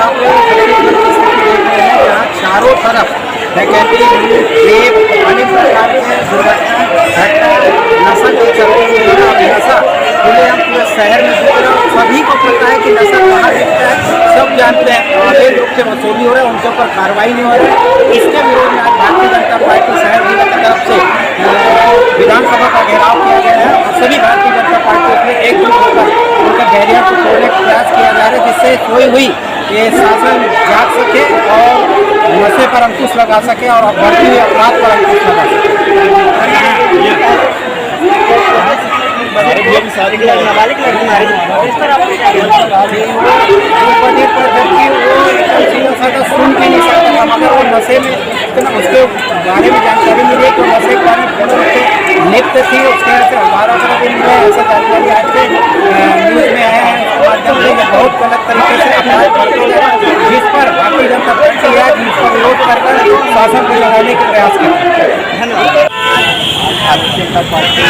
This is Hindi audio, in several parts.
यहाँ पे छत्तीसगढ़ की स्थिति देख रहे हैं जहाँ चारों तरफ डकैती, रेप, अनेक प्रकार के दुर्घटना घटना, नशा के चलते नशा खुलेआम पूरे शहर में दिख रहा है। सभी को पता है कि नशा कहाँ दिखता है, सब जानते हैं। आधे लोग से वसूली हो रहा है, उनके ऊपर कार्रवाई नहीं हो रही है। इसके विरोध में आज भारतीय जनता पार्टी शहर जिला की तरफ से विधानसभा का घेराव किया गया है और सभी भारतीय जनता पार्टी में एकजुट होकर उनका बैरियर को तोड़ने का प्रयास किया जा रहा है, जिससे कोई हुई ये शासन जाग सके और नशे पर अंकुश लगा सके और बढ़ती हुई अपराध पर अंकुश लगा सके। नाबालिग लड़की मारी सुन के नहीं सकता, मगर वो नशे में इतना उसके बारे में जानकारी मिली तो नशे के बारे में लिप्त थी। उसके से 12 दिन में ऐसा जानकारी आज के न्यूज़ में आया है। इसके माध्यम से ये बहुत गलत तरीके से अपराध करते हैं, जिस पर भारतीय जनता पार्टी आज इसका विरोध कर शासन को लगाने के प्रयास करते हैं। धन्यवाद। भारतीय जनता पार्टी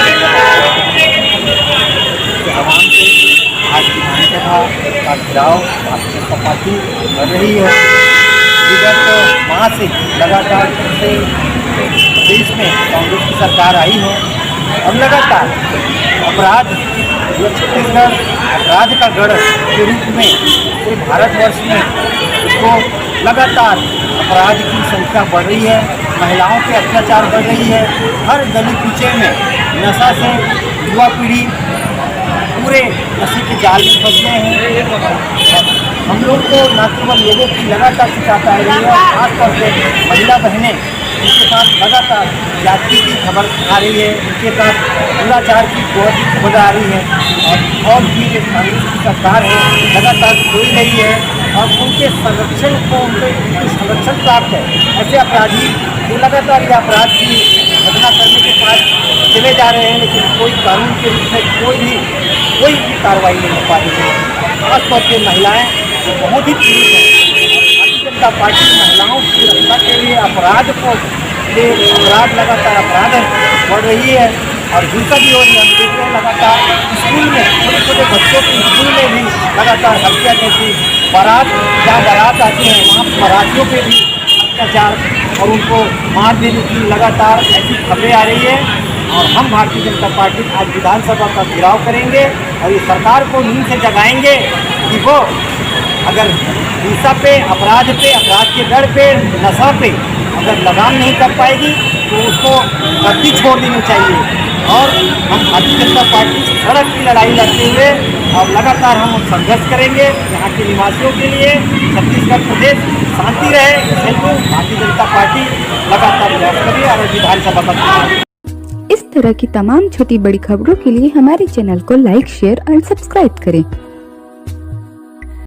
आवाम से आज विधानसभा का घेराव भारतीय जनता पार्टी कर रही है। विगत माह से लगातार से देश में कांग्रेस की सरकार आई है और लगातार अपराध जो छत्तीसगढ़ अपराध का गढ़ के रूप में पूरे भारतवर्ष में इसको लगातार अपराध की संख्या बढ़ रही है, महिलाओं के अत्याचार बढ़ रही है। हर गली कूचे में नशा से युवा पीढ़ी पूरे नशे के जाल में फंस गए हैं। हम लोग को न केवल लोगों की लगातार शिकायत आ रही है, खासतौर से महिला बहनें उनके साथ लगातार जाति की खबर आ रही है, उनके साथ दुराचार की खबर आ रही है और भी जो कांग्रेस की सरकार है लगातार खोल रही है और उनके संरक्षण को उनके संरक्षण प्राप्त है। ऐसे अपराधी जो लगातार ये अपराध की घटना करने के साथ चले जा रहे हैं, लेकिन कोई कानून के रूप में कोई भी कार्रवाई नहीं हो पा रही है। खासतौर पर महिलाएँ बहुत ही पीड़ित है। भारतीय जनता पार्टी महिलाओं की रक्षा के लिए अपराध लगातार अपराध बढ़ रही है और हिंसा भी हो रही है। हम देख रहे हैं लगातार स्कूल में छोटे छोटे बच्चों की स्कूल में भी लगातार हत्या जैसी बारात जहाँ बारात आती है वहाँ बारातियों पे भी अत्याचार और उनको मार देने की लगातार ऐसी खबरें आ रही है। और हम भारतीय जनता पार्टी आज विधानसभा का घेराव करेंगे और ये सरकार को नींद से जगाएंगे कि वो अगर हिंसा पे, अपराध के दर पे, नशा पे अगर लगाम नहीं कर पाएगी तो उसको गति छोड़ देनी चाहिए। और हम भारतीय जनता पार्टी सड़क की लड़ाई लड़ते हुए और लगातार हम संघर्ष करेंगे यहाँ के निवासियों के लिए। छत्तीसगढ़ प्रदेश शांति रहे, इसलिए भारतीय जनता पार्टी लगातार प्रयास करेगी और विधानसभा का। इस तरह की तमाम छोटी बड़ी खबरों के लिए हमारे चैनल को लाइक, शेयर और सब्सक्राइब करें।